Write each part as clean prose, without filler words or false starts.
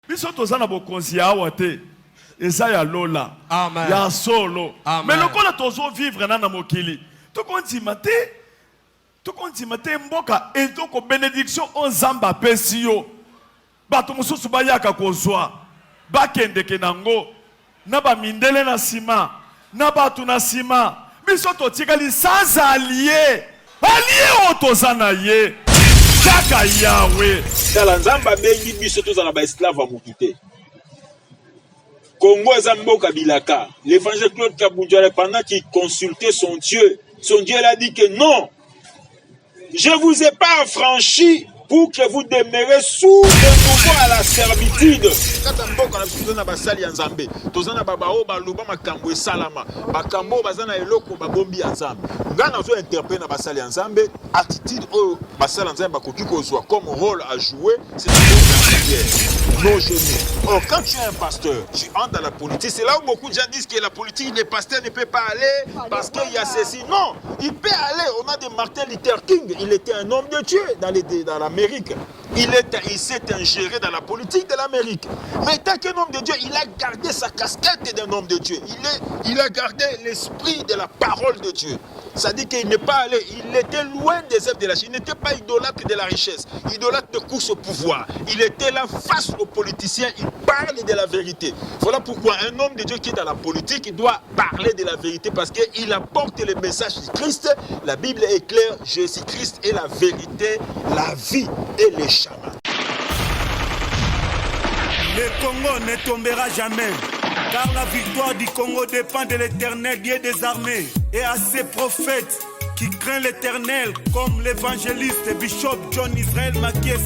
Biso tozana bokonzi ya wate. Eza ya lola. Amen. Ya solo. Amen. Mais lokola tozo vivre na mokili. Tokondima te mboka etoko bénédiction onzamba pesi yo. Bato mususu bayaka kozwa. Bakendeke nango. Na ba mindele na sima. Na batu na sima. Biso totikali sans allié. Allié otozana ye. Chaka Yahweh. Tala nzamba bengi biso tozana ba esclave a mokite. Congo est un mboka bilaka. L'évangile Claude Kaboudiale, pendant qu'il consultait son Dieu l'a dit que non, je ne vous ai pas affranchi pour que vous demeurez sous de nouveau à la servitude. Quand mboka na biso na basali ya Nzambe, tozana babao baluba makambo esalama, bakambo bazana eloko babombi ya Nzambe. Ngana zo interpréter na basali ya Nzambe, attitude au basali ya Nzambe bakoki kozwa comme rôle à jouer, c'est nos genoux. Or, quand tu es un pasteur, tu entres dans la politique, c'est là où beaucoup de gens disent que la politique, les pasteurs ne peuvent pas aller parce qu'il y a ceci. Non, il peut aller. On a des Martin Luther King, il était un homme de Dieu dans l'Amérique. Il s'est ingéré dans la politique de l'Amérique. Mais tant qu'un homme de Dieu, il a gardé sa casquette d'un homme de Dieu. Il a gardé l'esprit de la parole de Dieu. Ça dit qu'il n'est pas allé, il était loin des œuvres de la Chine. Il n'était pas idolâtre de la richesse, idolâtre de course au pouvoir. Il était là face aux politiciens, il parle de la vérité. Voilà pourquoi un homme de Dieu qui est dans la politique, il doit parler de la vérité parce qu'il apporte le message de Christ. La Bible est claire, Jésus-Christ est la vérité, la vie et les chemins. Le Congo ne tombera jamais, car la victoire du Congo dépend de l'Éternel, Dieu des armées, et à ses prophètes qui craignent l'Éternel, comme l'évangéliste Bishop John Israël Makiese,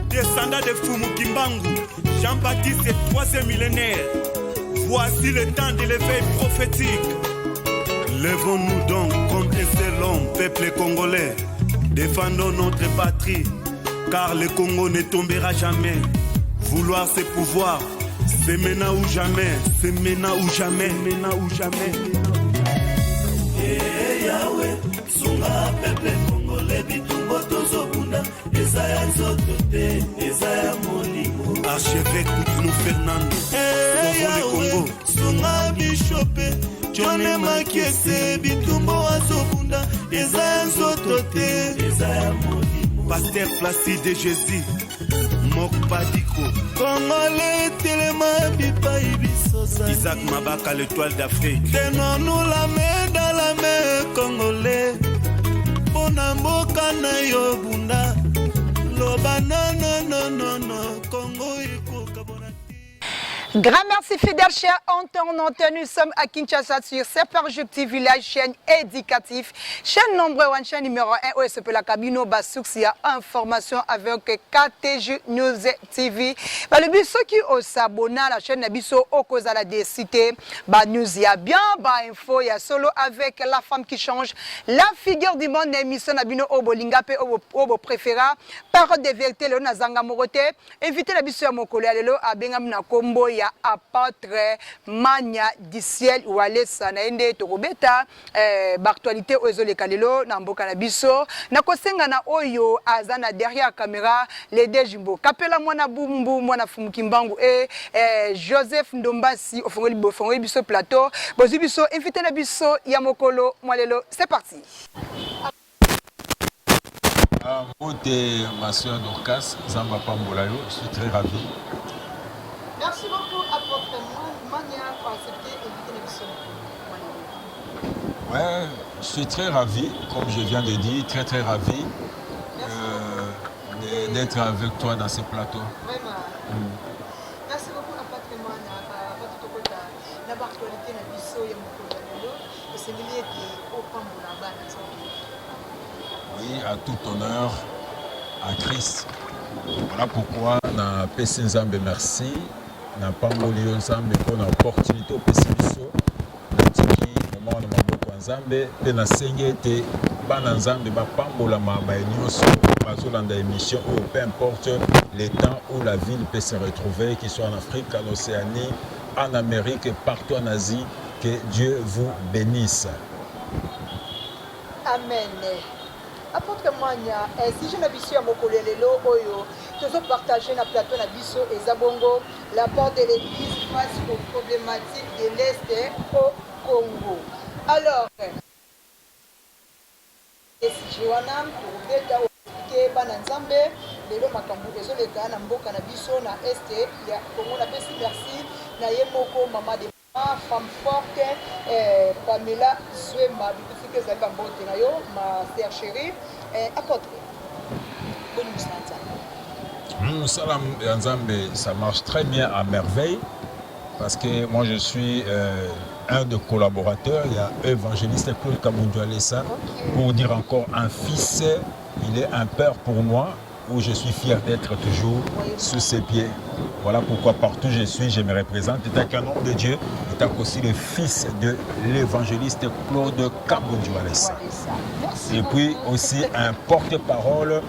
descendant de Fumu Kimbangu, Jean-Baptiste, troisième millénaire. Voici le temps de l'éveil prophétique. Lèvons-nous donc comme un seul homme, peuple congolais. Défendons notre patrie, car le Congo ne tombera jamais. Vouloir c'est pouvoir, c'est maintenant ou jamais, c'est maintenant ou jamais, maintenant ou jamais. Eh Yahweh, sunga peuple congolais bitumbo tozobunda, Ezaya nzotote, Ezaya molimo. Archevêque Koutounou Fernando, eh Yahweh, sunga bishope, John Makiese bitumbo azobunda, Ezaya nzotote, Ezaya molimo. Pasteur Placide Jésus. Mokpadiko Congolais telema bipai bisosa Isaac Mabaka l'étoile d'Afrique. Tenons-nous la main dans la main Congolais. Pona mboka na yo bunda. Loba non Congo ikoka bonati. Grand merci fidèles chers internautes, nous sommes à Kinshasa sur Separjupti Village, chaîne éducative, chaîne nombre 1, chaîne numéro 1, OSP la cabine Bassouksia, information avec KTG News TV. Le biso qui s'abonne à la chaîne Nabiso au cause à la décité, news y a bien, info y a solo avec la femme qui change, la figure du monde émission Nabino Obolinga pe Obo préféra, parole de vérité le Nazanga Morote, invité la biso à Mokole Alelo à Bengam na Kombo ya apôtre Mania du ciel ou alesa na ende tokobeta actualité ozole kalelo na mboka na biso na kosenga na oyo azana derrière caméra les dejimbo kapela mwana bumbu mwana fumukimbangu Joseph Ndombasi ofongoli biso plateau bozi biso invité na biso ya mokolo mwalelo c'est parti. Moté ma soeur Dorcas Zamba Pambolayo, je suis très ravi. Merci beaucoup à votre manière pour accepter l'invitation. Ouais, je suis très ravi, comme je viens de dire, très ravi d'être avec toi dans ce plateau. Vraiment. Merci beaucoup à votre manière, à votre l'actualité na biso ya mokolo lelo, c'est milieu qui au Pambolaba. Oui, à tout honneur à Christ. Voilà pourquoi on a PC Nzambe merci. Na pamboli Nzambe pour l'opportunité au pessibiso natiki moment na maboko Nzambe pe na sengete bana Nzambe ba pambola maba nyonso bazolanda émission ou peu importe les temps où la ville peut se retrouver, qu'il soit en Afrique, en Océanie, en Amérique et partout en Asie, que Dieu vous bénisse. Amen. Apôtre Mania, si je n'ai pas à Mokolelelo, tous partagé na plateau na biso et Zabongo, l'apport de l'Église face aux problématiques de l'Est au Congo. Alors, si Joanam, pour Beta, expliquer Bananzambe, les lois Makambu, les Oleka, Namboka, Nabiso, na Est, il y a Congo, la Bessie, merci, na Yemoko, Maman de femme forte, Pamela Zwema, que ça va ma sœur chérie, apôtre. Salam Nzambe, ça marche très bien à merveille parce que moi je suis un de collaborateurs. Il y a évangéliste Claude Kabundou Alessa, pour dire encore un fils, il est un père pour moi, où je suis fier d'être toujours sous ses pieds. Voilà pourquoi partout je suis, je me représente, étant qu'un homme de Dieu, étant aussi le fils de l'évangéliste Claude Kabundou Alessa. Et puis aussi un porte-parole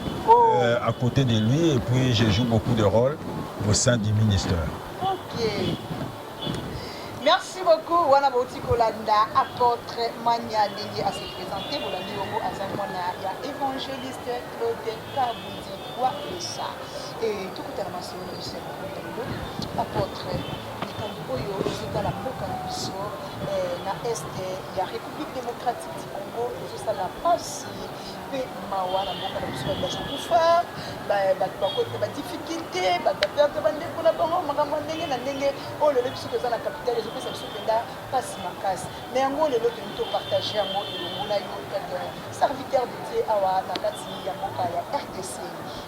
à côté de lui, et puis je joue beaucoup de rôles au sein du ministère. Ok. Merci beaucoup. Wana Bauti Kolanda, apôtre Mania Dengue à se présenter. Vous l'avez dit, il y a évangéliste Claude Kabundou Alessa. Et tout le monde a dit, apôtre, il la na Est, il y a République démocratique du Congo, et ça la passe. Mais mawana mboka na biso ba souffrir ba difficulté ba perte ba ndeko na bango makambo ndenge na ndenge o lelo biso toza na capitale ezo pesa biso penda pasi makasi mais yango lelo to partager yango elongo na yo serviteur de Dieu awa na kati ya mboka ya RDC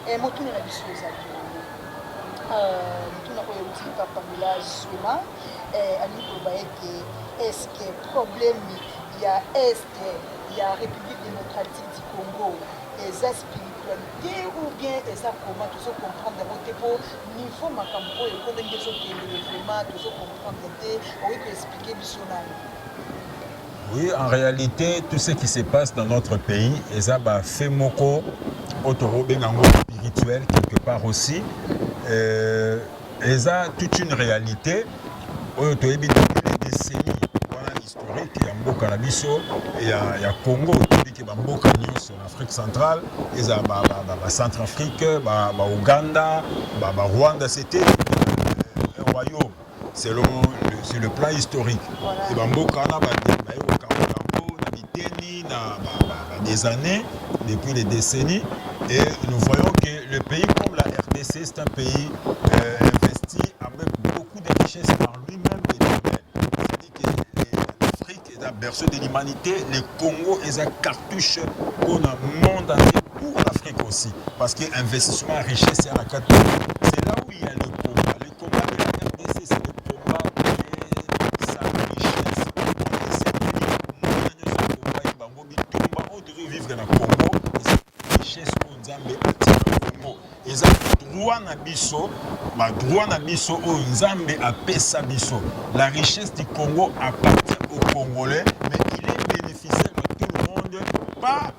et motuna na biso ezali motuna oyo uti papa Pamela Zwema ali koloba ete est-ce que problème ya Est ya République démocratique du Congo et sa spiritualité ou bien et ça comment tout ça comprendre votre pour niveau makambo et comment ils sont vraiment tout ça comprendre oui que expliquer missionnaire. Oui, en réalité, tout ce qui se passe dans notre pays, et ça fait moko autoro bengango spirituel quelque part aussi. Et ça toute une réalité. Depuis les décennies. Historique ya mboka na biso ya Congo qui ba mboka nyonso en Afrique centrale et za ba Centrafrique ba Ouganda ba Rwanda c'était un royaume selon sur le plan historique et ba mboka na ba na biteni na des années depuis les décennies et nous voyons que le pays comme la RDC c'est un pays investi avec beaucoup de richesses par lui-même. Berceau de l'humanité, le Congo est un cartouche pour le monde entier, pour l'Afrique aussi. Parce que l'investissement en richesse, c'est la carte. C'est là où il y a le combat. Le combat de la RDC, c'est le combat de sa richesse. C'est le vivre dans le Congo, et cette richesse pour Nzambe au Congo. Et ça, droit na biso, au Nzambe a pesa biso. La richesse du Congo appartient aux Congolais, mais il est bénéficiaire de tout le monde, pas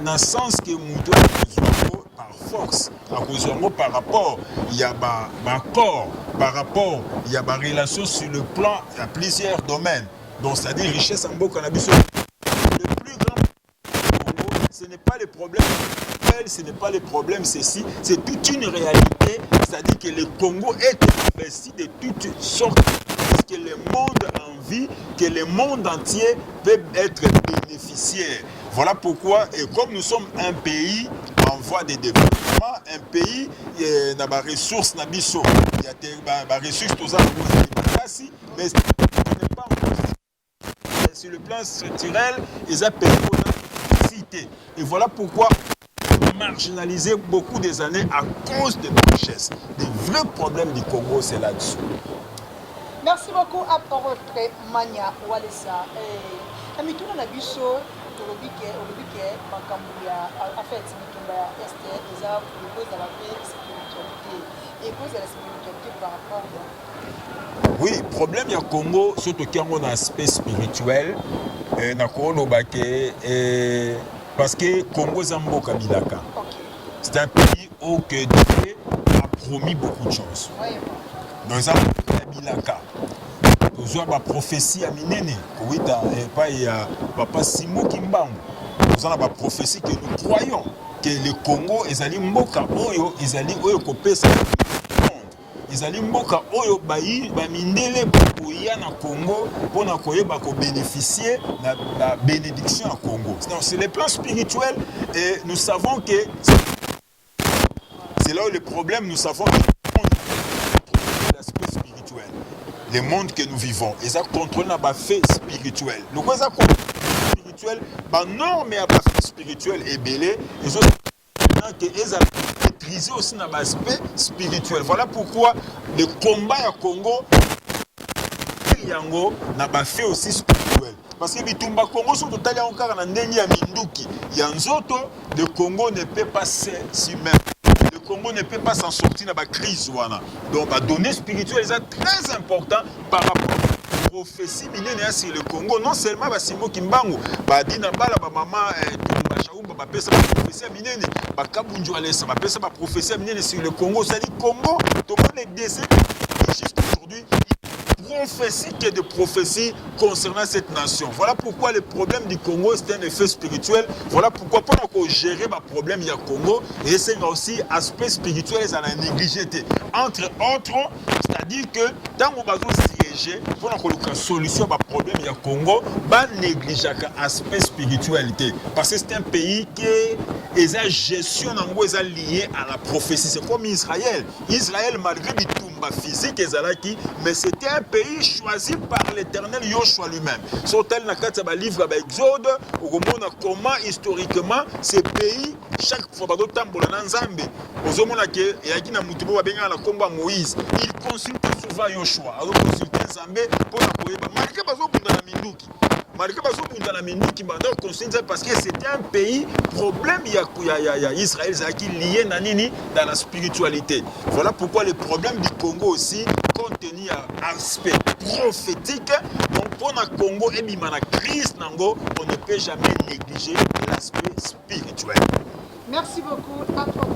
dans le sens que nous par force, par rapport, il y a un accord, par rapport, il y a une relation sur le plan, il y a plusieurs domaines. Donc, c'est-à-dire richesse en Boka Nabiso. Le plus grand Congo, ce n'est pas le problème. Ce n'est pas le problème, c'est toute une réalité, c'est-à-dire que le Congo est investi de toutes sortes, parce que le monde a envie que le monde entier peut être bénéficiaire. Voilà pourquoi, et comme nous sommes un pays en voie de développement, un pays qui a des ressources, il y a des ressources, tout ça, mais ce n'est pas sur le plan structurel, ils ont payé pour la cité. Et voilà pourquoi marginalisé beaucoup des années à cause de la richesse. Les vrais problèmes du Congo, c'est là-dessus. Merci beaucoup à votre Mania Walesa. Amituna na biso olobike makambuya en fait bitumba Esther eza cause de la spiritualité et cause de la spiritualité par rapport oui, problème ya Congo surtout qui a un aspect spirituel na kolobake parce que Congo Zamboka Bilaka. C'est un pays où que Dieu a promis beaucoup de choses. Dans Zamboka Bilaka, nous avons une prophétie à Minene. Oui, il y a Papa Simo Kimbangu. nous avons la prophétie que nous croyons que le Congo ezali mboka oyo ezali oyo kopesa ezali mboka oyo bamindele bakoya na Congo mpona koyeba bénéficier na la bénédiction à Congo. Sur le plan spirituel, et nous savons que c'est là où le problème, nous savons que l'aspect spirituel, le monde que nous vivons, ils ont contrôlé la fait spirituel. Donc, ils ont contrôlé spirituel, la norme et la fait spirituel est belé, ils ont maîtrisé aussi l'aspect spirituel. Voilà pourquoi le combat à Congo, yango n'a pas fait aussi spirituel. Parce que Bitumba Congo sont totalement encore en ndenge ya minduki. Yanzoto, le Congo ne peut pas si même. Le Congo ne peut pas s'en sortir dans la crise. Donc, la donnée spirituelle est très importante par rapport à la prophétie minene sur le Congo. Non seulement Basimo Kimbangu, Badina Bala, Maman, Tumba, Bapesa, prophétie minene, Bakabunjo Alessa, Bapesa, prophétie minene sur le Congo. C'est-à-dire Congo, tout le monde est décédé juste aujourd'hui. Prophétie que de prophéties concernant cette nation. Voilà pourquoi le problème du Congo c'est un effet spirituel. Voilà pourquoi pour gérer le problème du Congo, et c'est aussi aspect spirituel à la négligé. Entre autres, c'est-à-dire que tant qu'on va siéger pour la solution au problème du Congo, va négliger l'aspect spiritualité. Parce que c'est un pays qui est la gestion est liée à la prophétie. C'est comme Israël. Israël, malgré les tombes physiques, mais c'était un pays choisi par l'Éternel Yoshua lui-même. Sautel na kati ba livre ba Exode, okomona comment historiquement ces pays chaque fois ba tambola na Nzambe. Ozomona ke yaki na mutu bo benga na komba Moïse, il consulte souvent Yoshua. Alors consulter Nzambe pour na koyeba malgré bazo bunda na minduki. Malgré bazo bunda na minduki banda consulter parce que c'était un pays problème ya Israël qui lié na nini dans la spiritualité. Voilà pourquoi le problème du Congo aussi compte tenu à aspect prophétique. Donc pour le Congo et même la crise nango, on ne peut jamais négliger l'aspect spirituel. Merci beaucoup, apôtre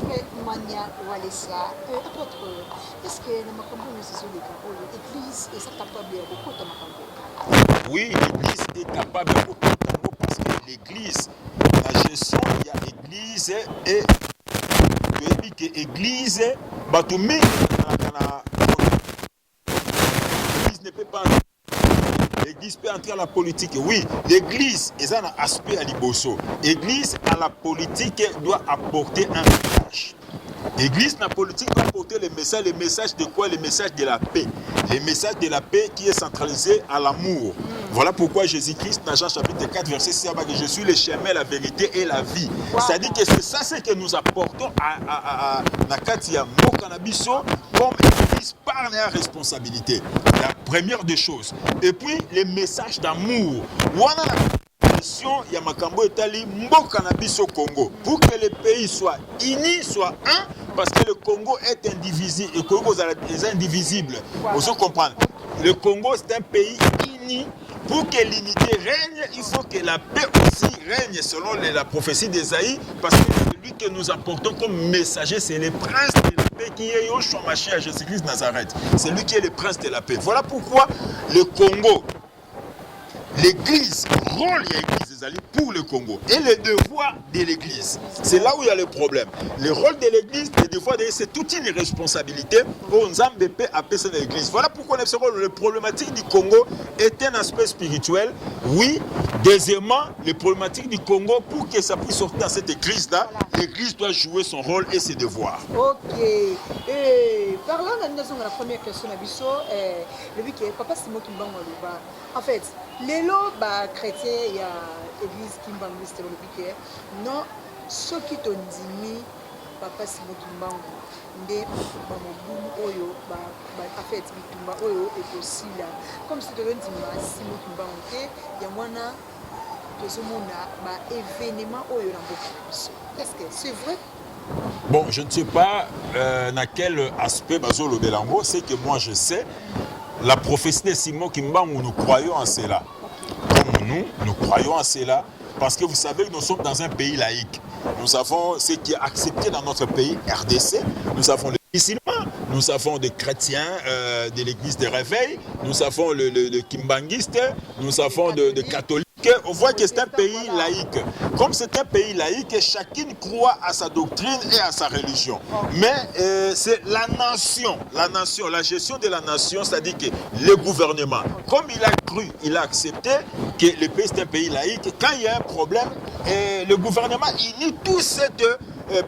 Mania Walesa. Apôtre, est-ce que le Makambo l'église est capable de beaucoup de Makambo? Oui, l'église est capable de beaucoup de Makambo parce que l'église, la gestion, il y a l'église et l'église, Batoumi, l'église peut entrer à la politique. Oui, l'église est un aspect à l'iboso. L'église à la politique doit apporter un message. L'église dans la politique doit apporter le message de quoi? Le message de la paix. Le message de la paix qui est centralisé à l'amour. Voilà pourquoi Jésus-Christ, dans Jean chapitre 4, verset 6, que je suis le chemin, la vérité et la vie. C'est-à-dire que c'est ça ce que nous apportons à Nakatia Mokanabiso comme église par la responsabilité. La première des choses. Et puis, les messages d'amour. Voilà la question, il y a Makambo Etali, Mokanabiso Congo. Pour que les pays soient unis, soient un, parce que le Congo est indivisible. Le Congo est indivisible. Vous comprenez? Le Congo, c'est un pays uni. Pour que l'unité règne, il faut que la paix aussi règne selon la prophétie d'Ésaïe, parce que celui que nous apportons comme messager, c'est le prince de la paix qui est Yoshua Mashiach, Jésus-Christ Nazareth. C'est lui qui est le prince de la paix. Voilà pourquoi le Congo, l'église, rôle de l'église pour le Congo et le devoir de l'église. C'est là où il y a le problème. Le rôle de l'église, le devoir de l'église, c'est toute une responsabilité pour Nzambe à passer de l'église. Voilà pourquoi le problématique du Congo est un aspect spirituel. Oui. Deuxièmement, le problématique du Congo, pour que ça puisse sortir dans cette crise-là, l'église doit jouer son rôle et ses devoirs. Ok. Et parlant de la première question, le but que Papa Simon Kimbangu en fait, les lots chrétiens, il y a l'église Kimbangu, c'est le but que non, ceux qui t'ont dit, Papa Simon Kimbangu, nde bamobumu oyo en fait bitumba oyo ekosila comme si tozondima Simon Kimbangu te ya mwana tozomona événement oyo na mboka biso. Est-ce que c'est vrai? Bon, je ne sais pas dans quel aspect Bazolo Belango, c'est que moi je sais, la prophétie de Simon Kimbangu, nous croyons en cela. Comme nous croyons en cela, parce que vous savez que nous sommes dans un pays laïque. Nous avons ce qui est accepté dans notre pays, RDC, nous avons les musulmans, nous avons des chrétiens de l'église de réveil, nous avons le kimbanguiste, nous avons des catholiques. On voit que c'est un pays laïque. Comme c'est un pays laïque, chacun croit à sa doctrine et à sa religion. Mais c'est la nation, la gestion de la nation, c'est-à-dire que le gouvernement, comme il a cru, il a accepté que le pays c'est un pays laïque, quand il y a un problème, le gouvernement unit toute cette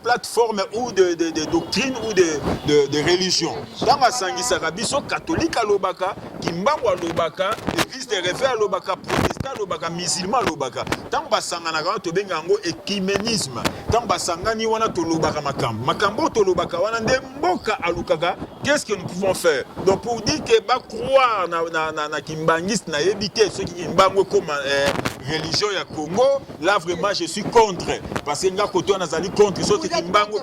plateforme ou de doctrine ou de religion. Dans la Sangisa Rabiso, catholique à l'Obaka, Kimbango à l'Obaka, église de réveil à l'Obaka, protestant à l'Obaka, musulman à l'Obaka. Tant que Sangana to bengango écuménisme. Tant que Sangani wana to l'Obaka makam. Makambo to l'Obaka wana ndemboka à l'Ukaka. Qu'est-ce que nous pouvons faire? Donc pour dire que ba croire na Kimbangiste na éviter ceux qui Kimbango comme religion ya Congo, là vraiment je suis contre. Parce que nga koto na zali contre ceux qui Kimbango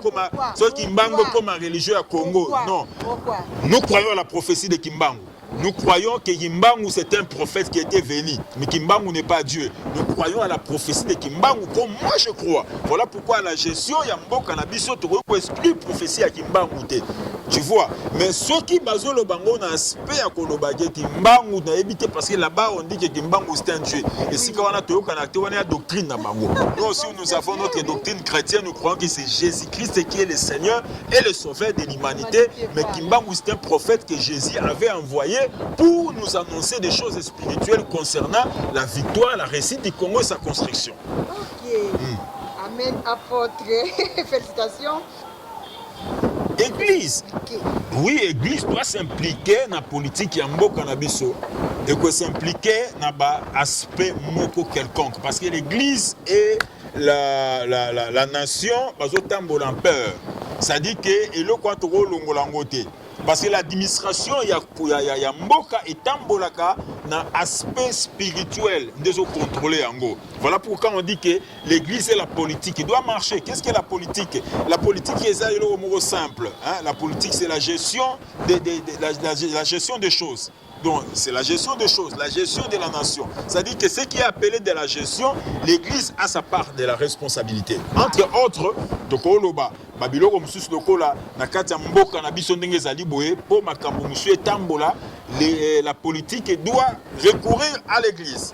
comme religion à Congo. Non. Pourquoi? Nous croyons à la prophétie de Kimbango. Nous croyons que Kimbangu c'est un prophète qui était venu, mais Kimbangu n'est pas Dieu. Nous croyons à la prophétie de Kimbangu comme moi je crois. Voilà pourquoi la gestion Yamboka na biso to exclut prophétie à Kimbangu. Tu vois, mais ceux qui basent le bango na aspect à Kolobage Kimbangu na éviter parce que là-bas on dit que Kimbangu c'est un Dieu. Et si on a tout connecté, on a doctrine na bango. Nous aussi nous avons notre doctrine chrétienne, nous croyons que c'est Jésus-Christ qui est le Seigneur et le Sauveur de l'humanité, mais Kimbangu c'est un prophète que Jésus avait envoyé pour nous annoncer des choses spirituelles concernant la victoire, la réussite du Congo et sa construction. Ok. Amen, apôtre. Félicitations. Église. Okay. Oui, l'église doit s'impliquer dans la politique ya mboka na biso et que s'impliquer dans l'aspect moko quelconque. Parce que l'église est la nation, bazotambola en peur. Ça dit que le kwatoro longolangote. Parce que l'administration ya mboka etambolaka na aspect spirituel des contrôlés en gros. Voilà pourquoi on dit que l'église et la politique doit marcher. Qu'est-ce que la politique? La politique est un mot simple. Hein? La politique c'est la gestion la gestion des choses. Donc c'est la gestion des choses, la gestion de la nation. C'est-à-dire que ce qui est appelé de la gestion, l'église a sa part de la responsabilité. Entre autres, Dokoloba, Babiloko Musus Lokola, Nakata Mboka Nabiso Ndenge Zaliboé, pour Makambo Monsieur Tambola, la politique doit recourir à l'église.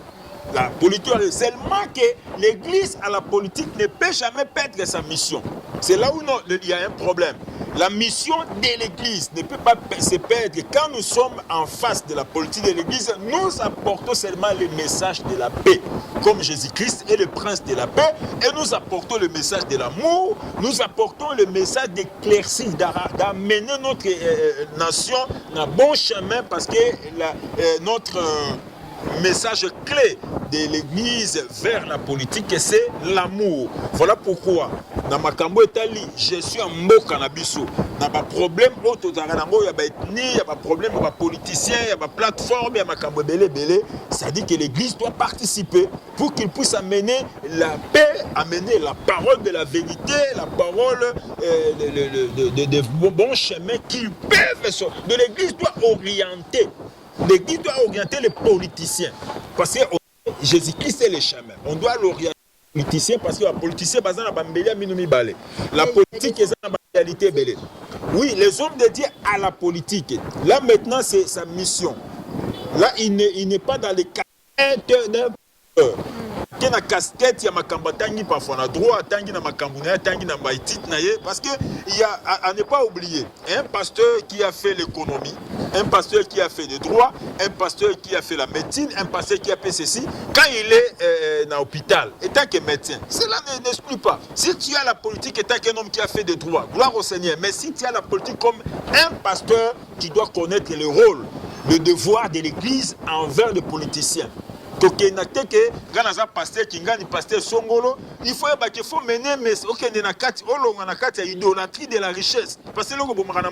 La politique, seulement que l'église à la politique ne peut jamais perdre sa mission. C'est là où il y a un problème. La mission de l'église ne peut pas se perdre. Quand nous sommes en face de la politique de l'église, nous apportons seulement le message de la paix. Comme Jésus-Christ est le prince de la paix, et nous apportons le message de l'amour, nous apportons le message d'éclaircir, d'amener notre nation dans le bon chemin parce que notre message clé de l'église vers la politique, c'est l'amour. Voilà pourquoi dans Makambo Etali, je suis en mboka na biso. Dans ma problème, il y a ethnie, il y a problème, il y a politicien, il y a plateforme, il y a Makambo belé. Ça dit que l'église doit participer pour qu'il puisse amener la paix, amener la parole de la vérité, la parole de bons chemins qu'ils peuvent. De l'église doit orienter. L'église doit orienter les politiciens. Parce que Jésus-Christ est le chemin. On doit l'orienter les politiciens parce que les politiciens sont dans la politique est dans la réalité. Oui, les hommes de Dieu à la politique. Là maintenant, c'est sa mission. Là, il n'est pas dans les casquettes d'un peur. Il y a une casquette, il y a ma tangi parfois na droit, tangi na makambuna, tangi na baitit naye, parce que il y a à ne pas oublier un pasteur qui a fait l'économie, un pasteur qui a fait le droit, un pasteur qui a fait la médecine, un pasteur qui a fait ceci. Quand il est dans l'hôpital, étant que médecin, cela n'exclut pas. Si tu as la politique étant qu'un homme qui a fait des droits, gloire au Seigneur. Mais si tu as la politique comme un pasteur, tu dois connaître le rôle, le devoir de l'église envers les politiciens. Il faut mener, mais idolâtrie de la richesse. Parce que le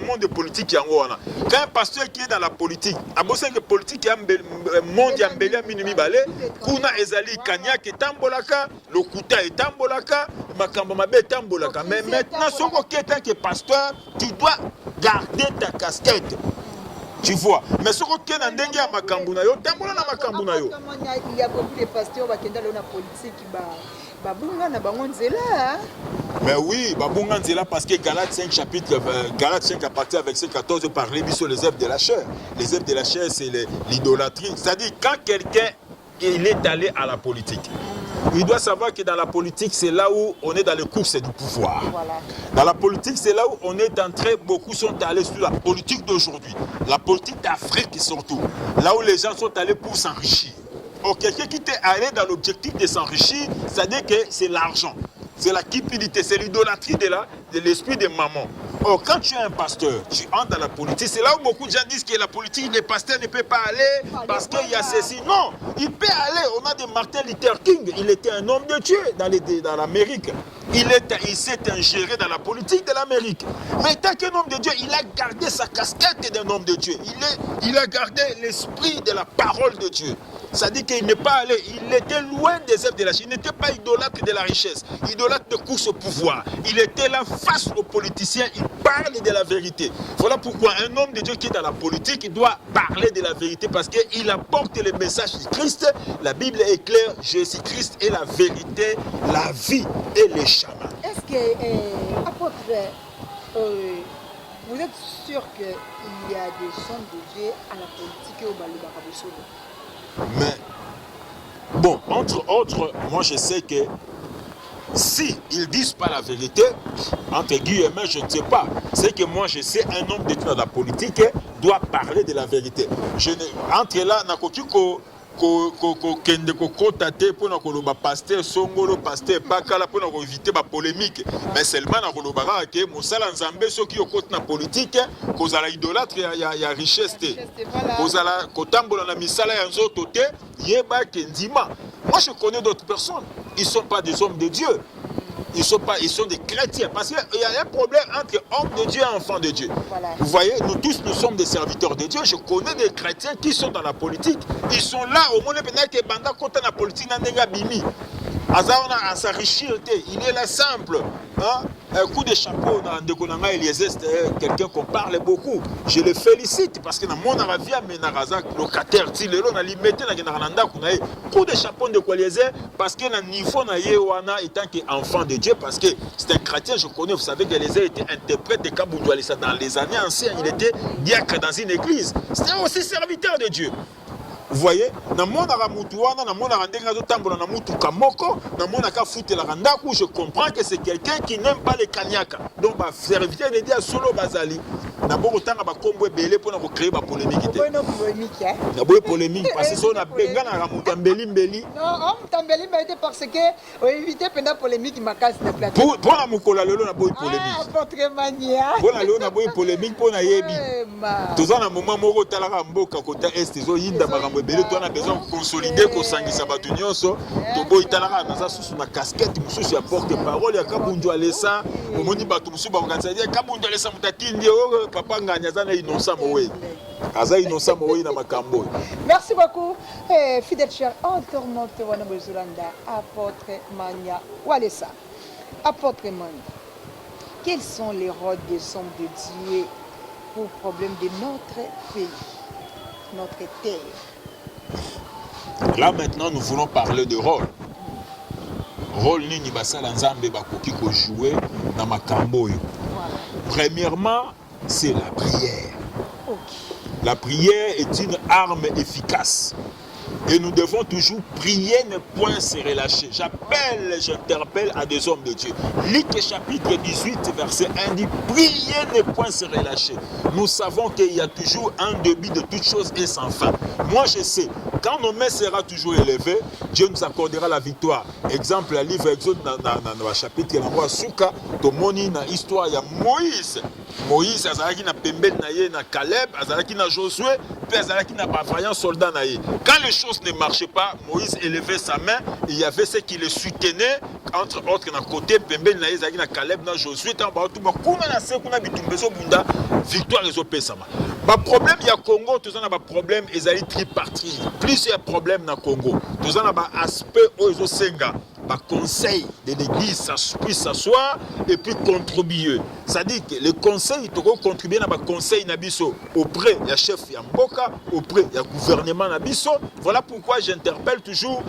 monde politique, quand un pasteur qui est dans la politique, que politique mondiale, kuna ezali kanyak etambolaka, lokuta etambolaka, makambo mabe etambolaka. Mais maintenant, si tu es pasteur, tu dois garder ta casquette. Tu vois, mais ce qui est dans le ya makambuna yo, tambola na makambuna yo. Il y a beaucoup de pasteurs qui sont dans la politique, babunga na bango nzela. Mais oui, babunga nzela parce que Galates 5 chapitre Galates 5 à partir avec verset 14 parler sur les œuvres de la chair. Les œuvres de la chair c'est l'idolâtrie. C'est-à-dire quand quelqu'un il est allé à la politique. Il doit savoir que dans la politique, c'est là où on est dans les courses du pouvoir. Voilà. Dans la politique, c'est là où on est entré, beaucoup sont allés sur la politique d'aujourd'hui. La politique d'Afrique surtout. Là où les gens sont allés pour s'enrichir. Or, quelqu'un qui est allé dans l'objectif de s'enrichir, c'est-à-dire que c'est l'argent. C'est la cupidité, c'est l'idolâtrie de l'esprit de maman. Or, quand tu es un pasteur, tu entres dans la politique, c'est là où beaucoup de gens disent que la politique, les pasteurs ne peuvent pas aller parce qu'il y a ceci. Non, il peut aller. On a des Martin Luther King, il était un homme de Dieu dans l'Amérique. Il s'est ingéré dans la politique de l'Amérique. Mais tant qu'un homme de Dieu, il a gardé sa casquette d'un homme de Dieu. Il a gardé l'esprit de la parole de Dieu. Ça dit qu'il n'est pas allé, il était loin des œuvres de la Chine. Il n'était pas idolâtre de la richesse, idolâtre de course au pouvoir. Il était là face aux politiciens, il parle de la vérité. Voilà pourquoi un homme de Dieu qui est dans la politique, il doit parler de la vérité parce qu'il apporte le message de Christ. La Bible est claire, Jésus-Christ est la vérité, la vie et les chemins. Est-ce que, apôtre, vous êtes sûr qu'il y a des gens de Dieu à la politique au Balou Barabousolo? Mais, bon, entre autres, moi je sais que si ils ne disent pas la vérité, entre guillemets, je ne sais pas. C'est que moi je sais, un homme de Dieu dans la politique doit parler de la vérité. Entre là, kende kokota te pona koloba pasteur songolo pasteur bakala pona ko éviter ba polémique mais seulement na kolobaka ke mosala nzambe soki okota na politique kozala idolâtre ya richesse te kozala kotambola na misala ya nzoto te yeba ke ndima. Moi je connais d'autres personnes, ils sont pas des hommes de Dieu. Ils sont des chrétiens. Parce qu'il y a un problème entre homme de Dieu et enfant de Dieu. Voilà. Vous voyez, nous tous, nous sommes des serviteurs de Dieu. Je connais des chrétiens qui sont dans la politique. Ils sont là, au moins, que banda kota na politique na nenga bimi. À s'enrichir, il est là simple. Hein? Un coup de chapeau dans Ndekonanga Eliezer, quelqu'un qu'on parle beaucoup. Je le félicite parce que dans mon avis, locataire, coup de chapeau de Eliezer parce que dans niveau na étant enfant de Dieu, parce que c'est un chrétien, je connais, vous savez que Eliezer était interprète de Kaboundou Alissa dans les années anciennes, il était diacre dans une église. C'était aussi serviteur de Dieu. Vous voyez, na mona ramutuana, na mona randenga zo tambola na mutu kamoko, na mona ka fuite la randaku, je comprends que c'est quelqu'un qui n'aime pas les kanyaka. Donc ba serviteur de Dieu solo bazali. Na boko tanga ba kombo belé pour na créer ba polémique. Bonne polémique hein. Na boye polémique parce que so na benga na ramutambeli mbeli. Non, tambeli mais parce que éviter pendant polémique makasi na Pour plateau. na mukola lelo na boye polémique. Ah, votre mania. Pour na lelo na boye polémique pour na yebi. Toza na moment moko talaka mboka kota est zo yinda makambo belé toi na besoin de consolider ko sangisa batu nyonso to boy talaka na za susu na casquette mususu ya porte parole ya Kaboundou Alessa omoni batu mususu ba organiser Kaboundou Alessa mutatindi papa nganya za na innocent mowe. Aza innocent mowe na makambo. Merci beaucoup fidèle cher internaute wana bozulanda apôtre Mania Walesa. Apôtre Mania, quels sont les rôles des hommes de Dieu pour le problème de notre pays, notre terre? Là maintenant nous voulons parler de rôle. Rôle nini basala nzambe bakoki ko jouer dans makambo yo. Premièrement, c'est la prière. Okay. La prière est une arme efficace. Et nous devons toujours prier, ne point se relâcher. J'interpelle à des hommes de Dieu. Luc chapitre 18, verset 1 dit, priez, ne point se relâcher. Nous savons qu'il y a toujours un début de toutes choses et sans fin. Moi je sais, quand nos mains seront toujours élevées, Dieu nous accordera la victoire. Exemple, le livre Exode dans le chapitre, tomoni na histoire ya Moïse. Moïse azalaki na pembeni na ye na Caleb, azalaki na Josué, puis azalaki na bavaillant soldat na ye. Quand les choses ne marchaient pas, Moïse élevait sa main, et il y avait ceux qui le soutenaient, entre autres na côté pembeni na ye azalaki na Caleb na Josué, tant ba tout ba kuna na se kuna bitumbezo bunda, victoire ezopesama. Ba problème ya Congo, tous on a ba problème ezali tripartite. Plus il y a problème na Congo, tous on a ba aspect ozo senga. conseil de l'église puisse s'asseoir et puis contribuer. C'est-à-dire que le conseil, il doit contribuer à conseil Nabiso auprès du chef Yamboka, auprès du gouvernement Nabiso. Voilà pourquoi j'interpelle toujours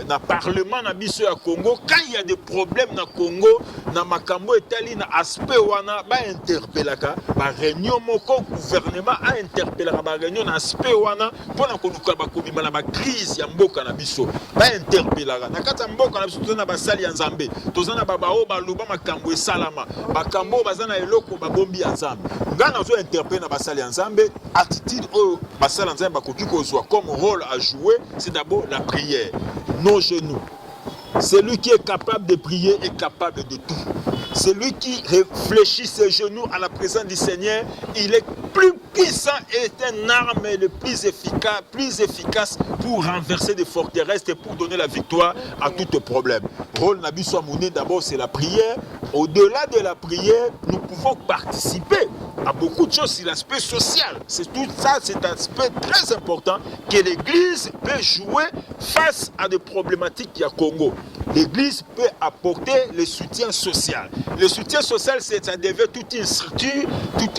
dans le parlement Nabiso à Congo. Quand il y a des problèmes dans le Congo, dans Makambo et Tali, dans l'aspect où on a interpellé, la réunion, le gouvernement a interpellé la réunion dans l'aspect où on a pour la crise Yamboka Nabiso. Interpellé. Mboka na biso tozana basali ya Nzambe tozana babao baloba makambo esalama bakambo bazana eloko babombi ya Nzambe ngana zo interpréter na basali ya Nzambe attitude o basali ya Nzambe bakoki kozwa comme rôle à jouer c'est d'abord la prière nos genoux. Celui qui est capable de prier est capable de tout. Celui qui réfléchit ses genoux à la présence du Seigneur, il est plus puissant et est un arme le plus efficace pour renverser des forteresses et pour donner la victoire à tout problème. Rôle Nabiso Amouné, d'abord, c'est la prière. Au-delà de la prière, nous pouvons participer à beaucoup de choses sur l'aspect social. C'est tout ça, c'est un aspect très important que l'Église peut jouer face à des problématiques qu'il y a au Congo. L'Église peut apporter le soutien social. Le soutien social, ça devient toute une structure,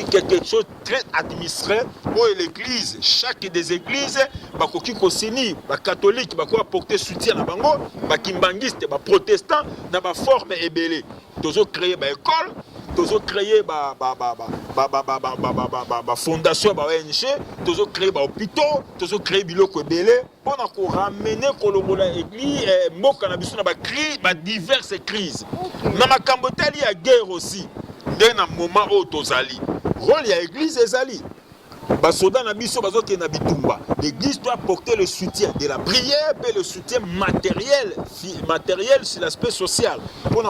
quelque chose de très administré. Où l'Église, chaque des églises, les catholiques, vont apporter soutien à Bango, les kimbangistes, les protestants, dans la forme ébélée. Ils ont créé une école. Ils ont créé une fondation, une ONG, ils ont créé des hôpitaux, ils ont créé des biloko belé pour ramener l'église dans diverses crises. Dans ma Cambodge, il y a guerre aussi. Dans un moment où Tozali, rôle il y a l'église Ezali. L'église doit porter le soutien de la prière et le soutien matériel sur l'aspect social. Pour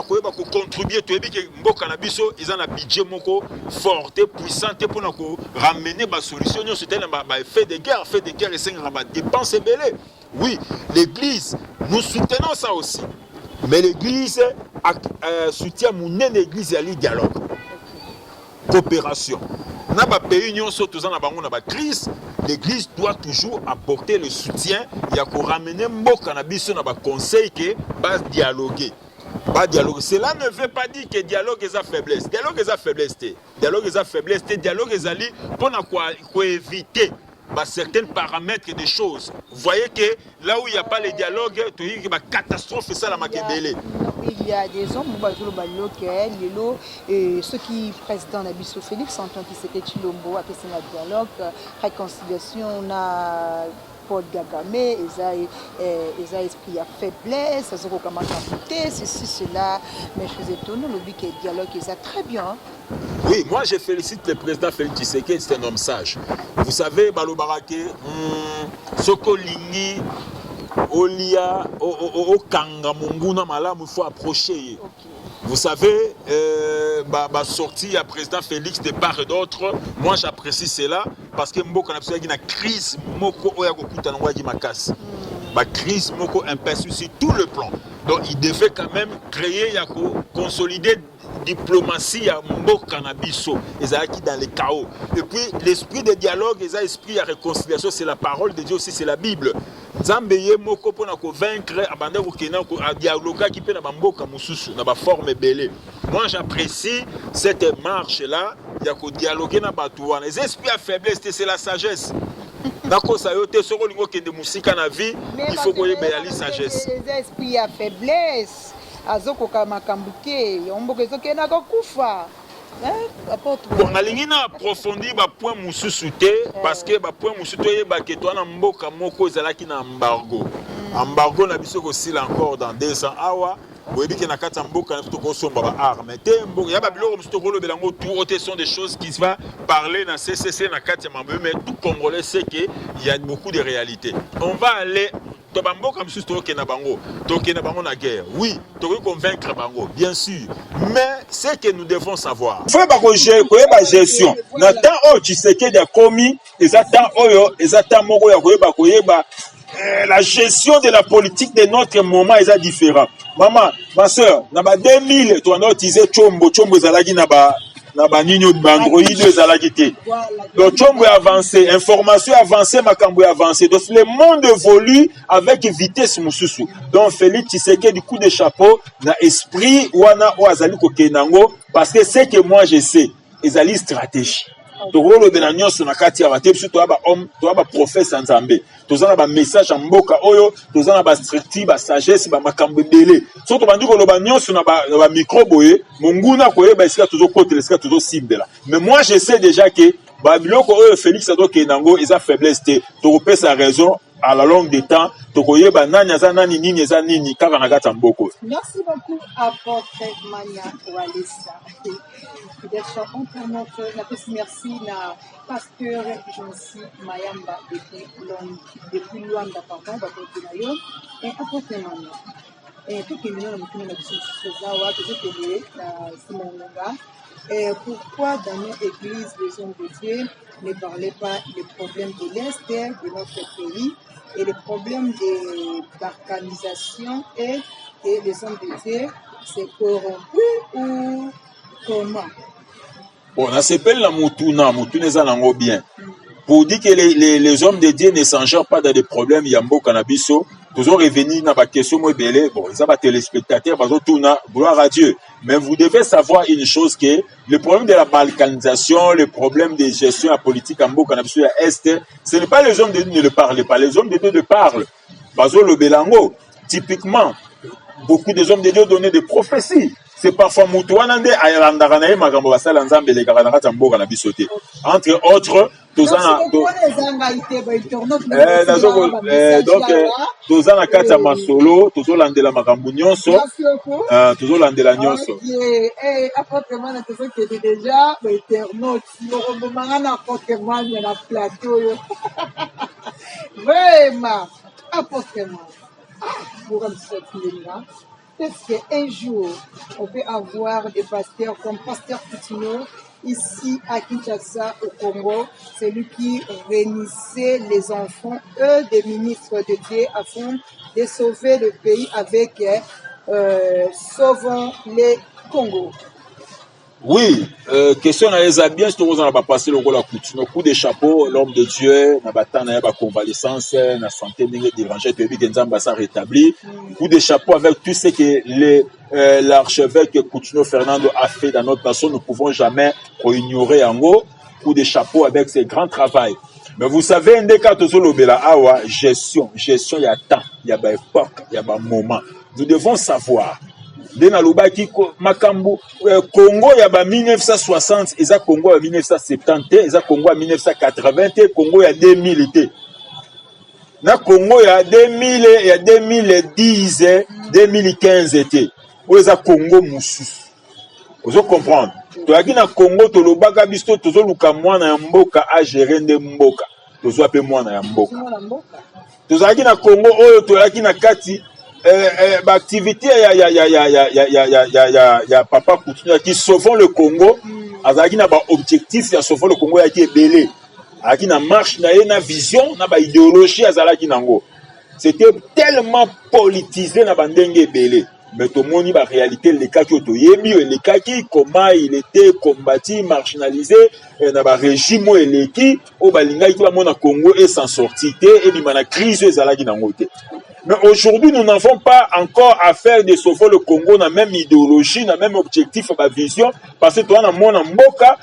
contribuer, ils ont un budget fort et puissant pour ramener des solutions. Fait de guerre et c'est une dépense belée. Oui, l'église, nous soutenons ça aussi. Mais l'église soutient l'église et le dialogue. Coopération. L'église doit toujours apporter le soutien et ramener Mboka na biso na ba conseil que va dialoguer. Cela ne veut pas dire que dialogue est à faiblesse. Dialogue est à faiblesse. Dialogue est à faiblesse. Dialogue est allé pour éviter certains paramètres des choses. Vous voyez que là où il n'y a pas le dialogue, il y a une catastrophe. Ça, la makebele. Il y a des hommes ceux qui président Nabiso Félix Antoine Tshisekedi Tshilombo a fait un dialogue, réconciliation, on a Paul Kagame, ils ont esprit à faiblesse, ils ont commencé à écouter, ceci, cela, mais je suis étonné, le but que le dialogue est très bien. Oui, moi je félicite le président Félix Tshisekedi, c'est un homme sage. Vous savez, Balobarake, Soko Lingi, Olia, Okanga Munguna Malam, il faut approcher. Vous savez, sortie à président Félix de part et d'autre, moi j'apprécie cela parce que Mboka n'a pas une crise moko oyagokuta n'wagi makas. La crise moko impacte sur tout le plan. Donc il devait quand même créer, consolider diplomatie à Mboka na biso, ezalaki dans le chaos. Et puis l'esprit de dialogue, l'esprit de réconciliation, c'est la parole de Dieu aussi, c'est la Bible. Nzambeye moko pona ko vaincre abanda ko kena ko dialogue qui peut na Mboka mususu na ba forme belé. Moi j'apprécie cette marche là, il y a ko dialoguer na batuana. Les esprits à faiblesse, c'est la sagesse. D'accord, ça y est, ce rôle qui est de musique na vie, il faut qu'on ait la sagesse. Les esprits à faiblesse. Azoko kamakambuke yomboka ezoke na kokufa bon alingi na approfondir ba point mususu te parce que ba point mususu to yeba ke to na mboka moko ezalaki na embargo na biso ko sila encore dans 2 ans awa boyebi ke na kati mboka na to ko somba ba arme te mboka ya ba biloko mususu ko lobela ngo tout autre sont des choses qui va parler na CCC na kati mambe mais tout congolais sait que il y a beaucoup de réalités. On va aller Tobamboka mususu toke na bango na guerre. Oui, toke convaincre bango, bien sûr. Mais ce que nous devons savoir. Faut ba ko gestion. Na temps o Tshisekedi a commis, ezata oyo, ezata moko ya koyeba la gestion de la politique de notre moment est différent. Maman, ma soeur, na ba 2000 tu as utilisé chombo ezalaki na na banini bandroid ezalaki te. Donc chombo avancé, information avancée, makambo avancé. Donc le monde évolue avec vitesse mususu. Donc Félix Tshisekedi du coup de chapeau na esprit wana o azali ko kenango parce que c'est que moi je sais, ezali stratégie. Tokolo de la nyonso na kati ya batebi surtout ba homme, to ba professeur Nzambe. Tozana ba message en mboka oyo, tozana ba stricti, ba sagesse, ba makambo belé. Surtout bandi ko loba nyonso na ba micro boye, monguna ko yeba esika tozo côté, esika tozo cible là. Mais moi je sais déjà que ba biloko oyo Félix Ado Kenango eza faiblesse te. Tokopé sa raison à la longue des temps, tokoyeba nani aza nani nini eza nini kaka na kati ya mboko. Merci beaucoup à votre Mania Walesa. Fidèle internaute, merci na pasteur Jonsi Mayamba depuis Luanda, pardon, Bakotenayo, et apôtre Mania. Et tout qui est venu dans le Zawa, tout ce qui est Simonga. Et pourquoi dans notre église, les hommes de Dieu ne parlaient pas des problèmes de l'Est de notre pays et les problèmes de balkanisation et les hommes de Dieu c'est corrompu ou comment? Bon, on s'appelle la Moutuna nango bien. Pour dire que les hommes de Dieu ne s'engagent pas dans des problèmes, Yambo Cannabiso, toujours revenir dans la question, bon, ils ont des téléspectateurs, gloire à Dieu. Mais vous devez savoir une chose que le problème de la balkanisation, le problème de gestion la politique en Cannabiso à Est, ce n'est pas les hommes de Dieu ne le parlent pas, les hommes de Dieu le parlent. Bazo le Belango, typiquement, beaucoup des hommes de Dieu donnaient des prophéties. C'est parfois Moutouanande, Ayalandarané, Magambo Basal, Nzambe, les Garanara Tambo, Canabisoté. Entre autres, Tozana. Donc, Tozana Kata Masolo, Tozolande la Magambo Nyonso, Tozolande la Nyonso. Eh, appartement, tu sais déjà, internaute, le Romana, appartement, il y a un plateau. Vraiment, appartement. Pour un là. Peut-être qu'un jour, on peut avoir des pasteurs comme Pasteur Coutinho ici à Kinshasa, au Congo, celui qui réunissait les enfants, eux, des ministres de Dieu, afin de sauver le pays avec Sauvons les Congo. Oui, question à les bien, c'est qu'on a passé le rôle à Coutinho, coup de chapeau, l'homme de Dieu, n'a pas tant na convalescence, na santé n'est dérangée, puis Genzamba s'est rétabli. Coup de chapeau avec tout ce que l'archevêque Coutinho Fernando a fait dans notre nation, nous ne pouvons jamais ignorer en gros. Coup de chapeau avec ses grands travail. Mais vous savez, un des cas de Zolobela, gestion, il y a temps, il y a époque, il y a moment. Nous devons savoir. Dena Lubaki Makambu Congo ya ba 1960 eza Congo ya 1970 eza Congo ya 1980 Congo ya 2000 na Congo ya 2000 ya 2010 2015 te o eza Congo mususu ozo comprendre to yaki na Congo to lobaka biso tozo luka mwana ya mboka a gérer nde mboka tozo ape mwana ya mboka tozo yaki na Congo oyo to yaki na kati activité ya papa Coutinho qui sauvons le Congo azaki na ba objectif ya sauvons le Congo ya ki ebele azaki na marche na ye na vision na ba idéologie azalaki nango c'était tellement politisé na bandenge ebele mais tout le monde ba réalité le cas qui toyebi le cas qui comment il était combattu marginalisé na ba régime eleki o balinga ki ba mona Congo et s'en sortir et bi mana crise ezalaki nango te. Mais aujourd'hui, nous n'avons pas encore à faire de sauver le Congo dans la même idéologie, dans le même objectif, dans la vision, parce que toi, mwana mboka,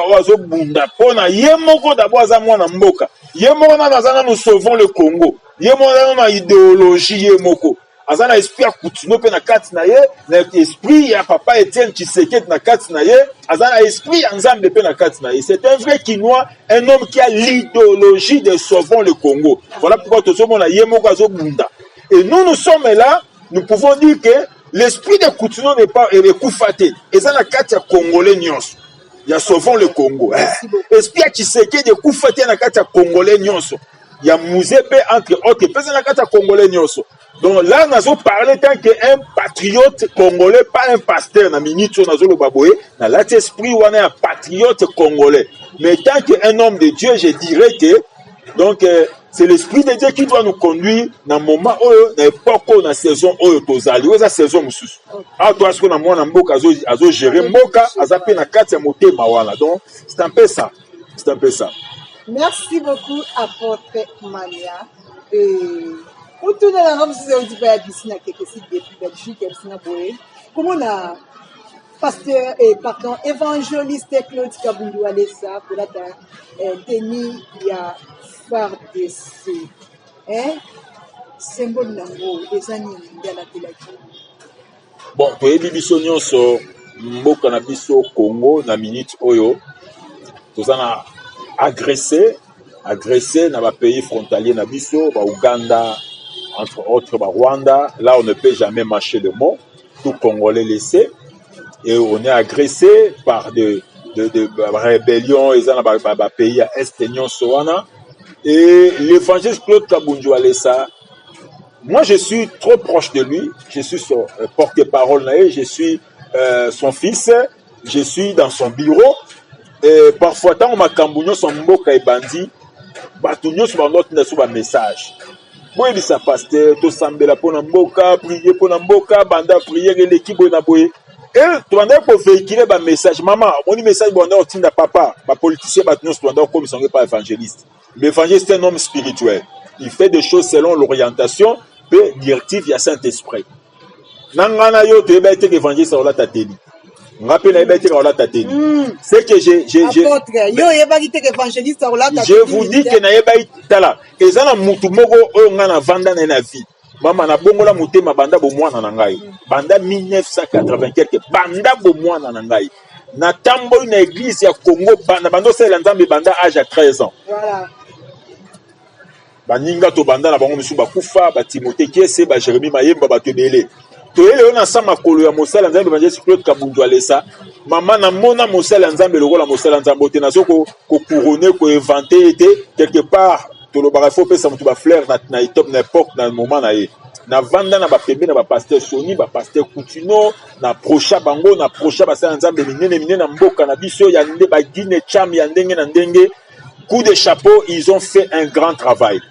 oazo bunda, pona, yemoko d'abord, mwana mboka. Yemoko na nous sauvons le Congo. Yemoko na idéologie, yemoko. Azana esprit à Coutinho pe na kati na ye, na esprit ya papa Etienne Tshisekedi na kati na ye, azana esprit ya Nzambe pe na kati na ye. C'est un vrai Kinois, un homme qui a l'idéologie de sauvons le Congo. Voilà pourquoi tout le monde a yemoko azo bunda. Et nous sommes là, nous pouvons dire que l'esprit de Coutinho n'est pas ekufate. Ezana kati ya Congolais nyonso. Ya sauvons le Congo. Esprit ya Tshisekedi ekufate na kati ya Congolais nyonso. Ya Muzepe entre autres, pesa na kati ya Congolais nyonso. Donc là, nous avons parlé tant qu'un patriote congolais, pas un pasteur, na minute, nous avons le baboué, dans l'esprit, on est un patriote congolais. Mais tant qu'un homme de Dieu, je dirais que, donc, C'est l'Esprit de Dieu qui doit nous conduire dans le moment où, dans l'époque où, dans la saison où, tozali, où, la saison moussous. Ah, toi, ce qu'on a moi, dans Mboka, azo gérer Mboka, azape na kati ya motema wana. Donc, c'est un peu ça. C'est un peu ça. Merci beaucoup, apôtre Mania. Pour tout le monde, vous avez dit que vous avez quelque chose depuis Belgique, comment on a pasteur et pardon évangéliste Claude Kabundu Alessa pour la tenir il y a FARDC hein symbole nango ezani ndala telaki bon toyebi biso nyonso mboka na biso Congo na minute oyo tozana agressé na ba pays frontaliers na biso ba Ouganda entre autres ba Rwanda. Là on ne peut jamais mâcher le mot, tout Congolais laissé. Et on est agressé par de rébellions et dans le pays à Est Soana. Et l'évangéliste Claude Kabundu Alessa, moi je suis trop proche de lui, je suis son porte-parole, je suis son fils, je suis dans son bureau. Et parfois, tant on m'a cambouillé son mboka et bandit, batunyo sur notre message. Moi, il dit ça, pasteur, tout sambela pour mboka, prier pour mboka, banda prier et l'équipe na boye. Et tu vas pour véhiculer un message. Maman, mon message, bon, on tient papa, ma politicien, nous sommes comme ils sont pas évangélistes. L'évangéliste est un homme spirituel. Il fait des choses selon l'orientation et directive, il y a Saint-Esprit. Nangana yo, tu es bête évangéliste, on l'a tâté. On rappelle la bête, on l'a tâté. C'est que je vous dis que na yeba itala. Et ça, na mutu mogo, on a vanda na vie. Maman na bongola mutema banda bo mwana na ngai. Banda 1980 quelque banda bo mwana na ngai. Na tambo na église ya Congo banda bando sala nzambe banda âge à 13 ans. Voilà. Baninga to banda na bango misu bakufa ba Timothée Kiese ba Jérémie Mayemba ba tebele. To ele na sama kolo ya mosala nzambe banje Claude Kabundu Alessa. Maman na mona mosala nzambe lokola mosala nzambe te na soko ko couronner ko inventer était quelque part. Tout le barafo peut s'amutu ba fleur na itop na époque na moment na ye na vanda na ba pembe na ba pasteur Soni ba pasteur Coutinho na procha bango na procha ba sa nzambe minene na mboka na biso ya nde ba Guinée cham ya ndenge na ndenge coup de chapeau ils ont fait un grand travail